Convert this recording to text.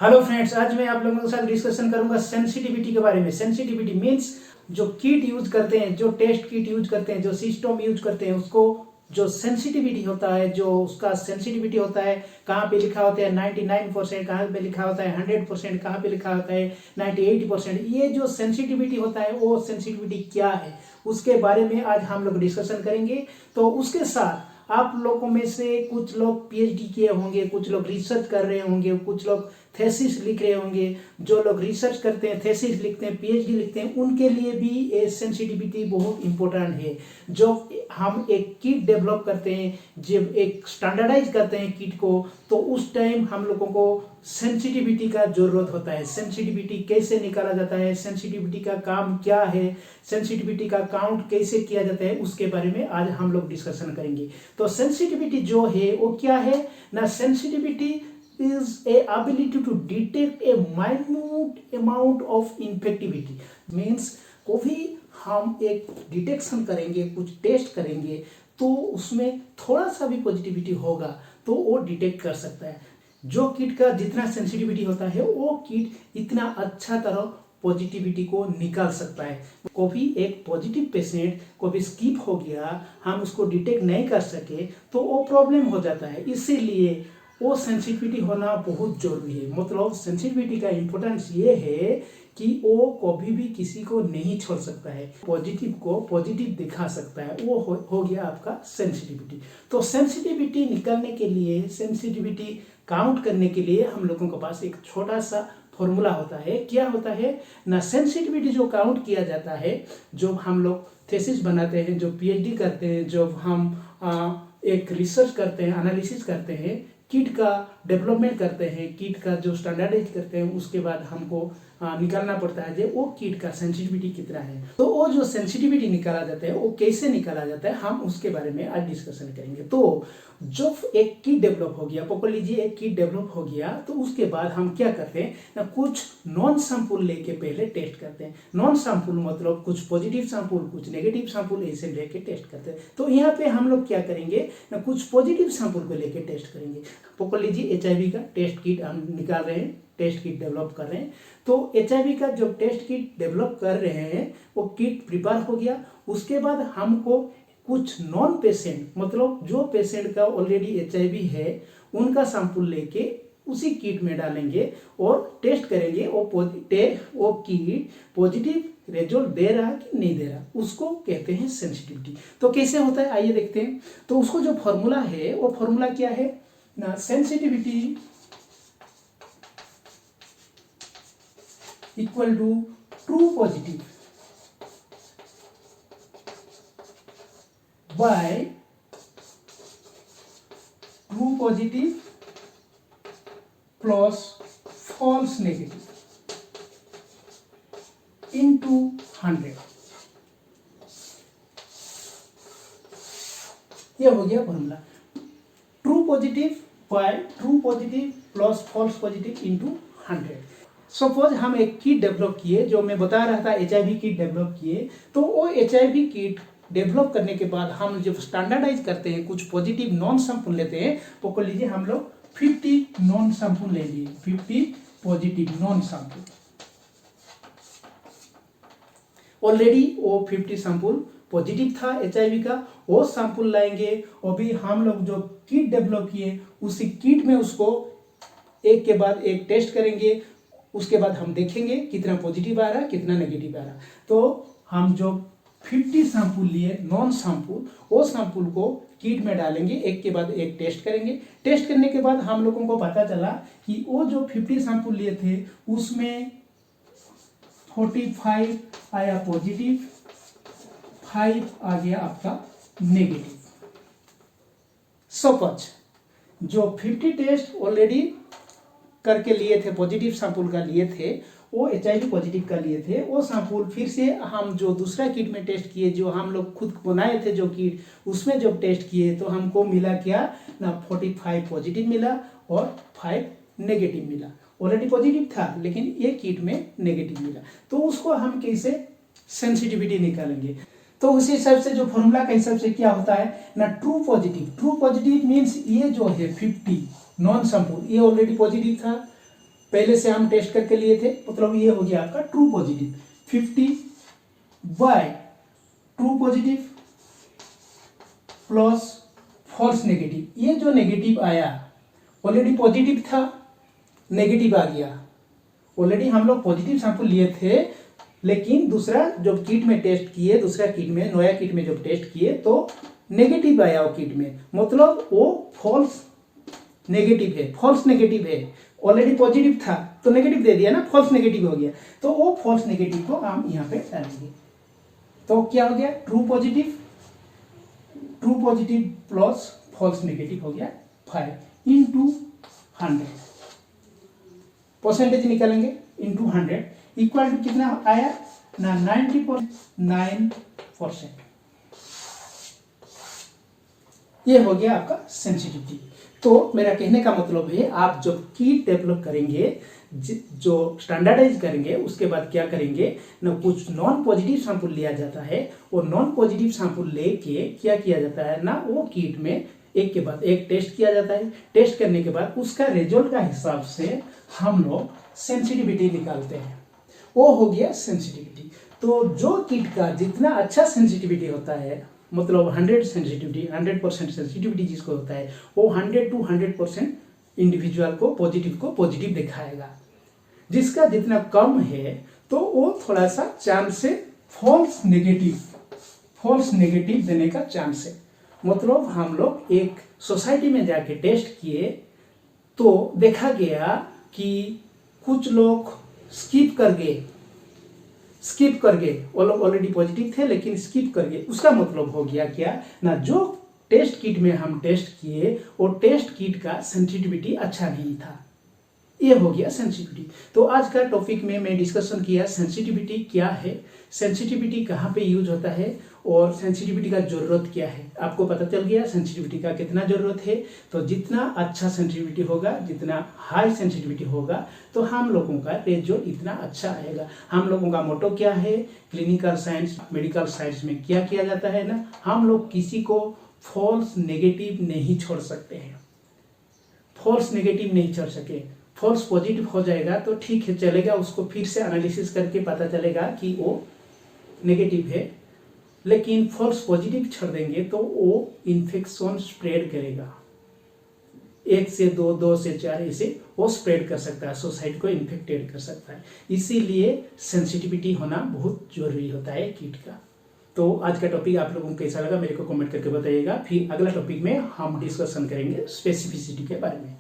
Hello friends, आज मैं आप लोगों के साथ डिस्कशन करूंगा सेंसिटिविटी के बारे में। सेंसिटिविटी मींस जो किट यूज करते हैं, जो टेस्ट किट यूज करते हैं, जो सिस्टम यूज करते हैं, उसको जो सेंसिटिविटी होता है, जो उसका सेंसिटिविटी होता है, कहाँ पे लिखा होता है 99%, कहाँ पे लिखा होता है 100%, कहाँ पे लिखा होता है 98%। ये जो सेंसिटिविटी होता है वो सेंसिटिविटी क्या है उसके बारे में आज हम लोग डिस्कशन करेंगे। तो उसके साथ आप लोगों में से कुछ लोग पीएचडी किए होंगे, कुछ लोग रिसर्च कर रहे होंगे, कुछ लोग थेसिस लिख रहे होंगे। जो लोग रिसर्च करते हैं, थेसिस लिखते हैं, पीएचडी लिखते हैं, उनके लिए भी ये सेंसिटिविटी बहुत इंपॉर्टेंट है। जो हम एक किट डेवलप करते हैं, जब एक स्टैंडर्डाइज करते हैं किट को, तो उस टाइम हम लोगों को सेंसिटिविटी का जरूरत होता है। सेंसिटिविटी कैसे निकाला जाता है, सेंसिटिविटी का काम क्या है, सेंसिटिविटी का काउंट कैसे किया जाता है, उसके बारे में आज हम लोग डिस्कशन करेंगे। तो सेंसिटिविटी जो है वो क्या है ना, sensitivity is a ability to detect a minute amount of infectivity। means कोई हम एक डिटेक्शन करेंगे, कुछ टेस्ट करेंगे, तो उसमें थोड़ा सा भी पॉजिटिविटी होगा तो वो डिटेक्ट कर सकता है। जो किट का जितना सेंसिटिविटी होता है वो किट इतना अच्छा तरह पॉजिटिविटी को निकाल सकता है। कोई एक पॉजिटिव पेशेंट को भी स्किप हो गया, हम उसको डिटेक्ट नहीं कर सके तो वो प्रॉब्लम हो जाता है। इसीलिए वो सेंसिटिविटी होना बहुत जरूरी है। मतलब सेंसिटिविटी का इम्पोर्टेंस ये है कि वो कभी भी किसी को नहीं छोड़ सकता है, पॉजिटिव को पॉजिटिव दिखा सकता है। वो हो गया आपका सेंसिटिविटी। तो सेंसिटिविटी निकालने के लिए, सेंसिटिविटी काउंट करने के लिए हम लोगों के पास एक छोटा सा फॉर्मूला होता है। क्या होता है ना, सेंसिटिविटी जो काउंट किया जाता है, जब हम लोग थेसिस बनाते हैं, जो पीएचडी करते हैं, जब हम एक रिसर्च करते हैं, एनालिसिस करते हैं, किट का डेवलपमेंट करते हैं, किट का जो स्टैंडर्डाइज करते हैं, उसके बाद हमको निकालना पड़ता है जो वो किट का सेंसिटिविटी कितना है। तो वो जो सेंसिटिविटी निकाला जाता है वो कैसे निकाला जाता है, हम उसके बारे में आज डिस्कशन करेंगे। तो जब एक किट डेवलप हो गया, पकड़ लीजिए एक किट डेवलप हो गया, तो उसके बाद हम क्या करते हैं ना, कुछ नॉन सैंपल लेके पहले टेस्ट करते हैं। नॉन सैंपल मतलब कुछ पॉजिटिव सैंपल, कुछ नेगेटिव सैंपल, ऐसे लेके टेस्ट करते हैं। तो यहाँ पे हम लोग क्या करेंगे ना, कुछ पॉजिटिव सैंपल को लेके टेस्ट करेंगे। पकड़ लीजिए एचआईवी का टेस्ट किट हम निकाल रहे हैं, टेस्ट किट डेवलप कर रहे हैं। तो एचआईवी का जो टेस्ट किट डेवलप कर रहे हैं वो किट प्रिपेयर हो गया। उसके बाद हमको कुछ नॉन पेशेंट, मतलब जो पेशेंट का ऑलरेडी एचआईवी है, उनका सैंपल लेके उसी किट में डालेंगे और टेस्ट करेंगे। वो किट पॉजिटिव रिजल्ट दे रहा है कि नहीं दे रहा, उसको कहते हैं सेंसिटिविटी। तो कैसे होता है आइए देखते हैं। तो उसको जो फॉर्मूला है वो फॉर्मूला क्या है ना, sensitivity equal to true positive by true positive plus false negative into 100। ये हो गया formula, true positive by true positive plus false positive into 100। Suppose हम एक किट डेवलप किए, जो मैं बता रहा था एचआईवी किट डेवलप किए। तो वो एचआईवी किट डेवलप करने के बाद हम जब स्टैंडर्डाइज करते हैं, कुछ पॉजिटिव नॉन सैंपल लेते हैं। तो कर लीजिए हम लोग 50 नॉन सैंपल ले लिए, 50 पॉजिटिव नॉन सैंपल। ऑलरेडी वो 50 सैंपल पॉजिटिव था एचआईवी का, वो सैंपल लाएंगे। और भी हम लोग जो किट डेवलप किए उसी किट में उसको एक के बाद एक टेस्ट करेंगे। उसके बाद हम देखेंगे कितना पॉजिटिव आ रहा है, कितना नेगेटिव आ रहा है। तो हम जो 50 सैंपल लिए नॉन सैंपल, वो सैंपल को किट में डालेंगे, एक के बाद एक टेस्ट करेंगे। टेस्ट करने के बाद हम लोगों को पता चला कि वो जो 50 सैंपल लिए थे उसमें 45 आया पॉजिटिव, 5 आ गया आपका नेगेटिव। सपोज जो 50 टेस्ट ऑलरेडी करके लिए थे, पॉजिटिव सैंपल का लिए थे, वो एचआईवी पॉजिटिव का लिए थे, वो सैंपल फिर से हम जो दूसरा किट में टेस्ट किए, जो हम लोग खुद बनाए थे जो किट, उसमें जब टेस्ट किए तो हमको मिला क्या ना, 45 पॉजिटिव मिला और 5 नेगेटिव मिला। ऑलरेडी पॉजिटिव था लेकिन ये किट में नेगेटिव मिला। तो उसको हम कैसे सेंसिटिविटी निकालेंगे, तो उसी हिसाब से जो फॉर्मूला के हिसाब से क्या होता है ना, ट्रू पॉजिटिव मीन्स ये जो है 50 नॉन सैंपल, ये ऑलरेडी पॉजिटिव था, पहले से हम टेस्ट करके लिए थे, मतलब ये हो गया आपका true positive. 50 by true positive plus false negative. ये जो नेगेटिव आया ऑलरेडी पॉजिटिव था, नेगेटिव आ गया। ऑलरेडी हम लोग पॉजिटिव सैंपल लिए थे, लेकिन दूसरा जो किट में टेस्ट किए, दूसरा किट में, नया किट में जब टेस्ट किए तो नेगेटिव आया वो किट में, मतलब वो फॉल्स नेगेटिव है, फॉल्स नेगेटिव है। ऑलरेडी पॉजिटिव था तो नेगेटिव दे दिया ना, फॉल्स नेगेटिव हो गया। तो वो फॉल्स नेगेटिव को हम यहाँ पे डालेंगे, तो क्या हो गया, true positive plus false negative हो गया 5 इंटू 100। परसेंटेज निकालेंगे इंटू 100 इक्वल टू कितना आया ना, 90.9%। ये हो गया आपका सेंसिटिविटी। तो मेरा कहने का मतलब है, आप जब किट डेवलप करेंगे, जो स्टैंडर्डाइज करेंगे, उसके बाद क्या करेंगे ना, कुछ नॉन पॉजिटिव सैंपल लिया जाता है और नॉन पॉजिटिव सैंपल लेके क्या किया जाता है ना, वो किट में एक के बाद एक टेस्ट किया जाता है। टेस्ट करने के बाद उसका रिजल्ट का हिसाब से हम लोग सेंसिटिविटी निकालते हैं, वो हो गया सेंसिटिविटी। तो जो किट का जितना अच्छा सेंसिटिविटी होता है, मतलब 100% सेंसिटिविटी जिसको होता है, वो 100 to 100% इंडिविजुअल को पॉजिटिव दिखाएगा। जिसका जितना कम है तो वो थोड़ा सा चांस है फॉल्स नेगेटिव देने का चांस है। मतलब हम लोग एक सोसाइटी में जाके टेस्ट किए तो देखा गया कि कुछ लोग स्किप कर गए, वो लोग ऑलरेडी पॉजिटिव थे लेकिन स्किप कर गए। उसका मतलब हो गया क्या ना, जो टेस्ट किट में हम टेस्ट किए वो टेस्ट किट का सेंसिटिविटी अच्छा नहीं था। ये हो गया सेंसिटिविटी। तो आज का टॉपिक में मैं डिस्कशन किया सेंसिटिविटी क्या है, सेंसिटिविटी कहाँ पे यूज होता है और सेंसिटिविटी का जरूरत क्या है। आपको पता चल गया सेंसिटिविटी का कितना जरूरत है। तो जितना अच्छा सेंसिटिविटी होगा, जितना हाई सेंसिटिविटी होगा, तो हम लोगों का रिजल्ट इतना अच्छा आएगा। हम लोगों का मोटो क्या है, क्लिनिकल साइंस, मेडिकल साइंस में क्या किया जाता है ना, हम लोग किसी को फॉल्स नेगेटिव नहीं छोड़ सकते हैं। फॉल्स नेगेटिव नहीं छोड़ सके, फॉल्स पॉजिटिव हो जाएगा तो ठीक है, चलेगा, उसको फिर से एनालिसिस करके पता चलेगा कि वो नेगेटिव है। लेकिन फॉल्स पॉजिटिव छोड़ देंगे तो वो इन्फेक्शन स्प्रेड करेगा, 1 से 2, 2 से 4 ऐसे वो स्प्रेड कर सकता है, सोसाइटी को इन्फेक्टेड कर सकता है। इसीलिए सेंसिटिविटी होना बहुत जरूरी होता है किट का। तो आज का टॉपिक आप लोगों को कैसा लगा मेरे को कमेंट करके बताइएगा। फिर अगला टॉपिक में हम डिस्कशन करेंगे स्पेसिफिसिटी के बारे में।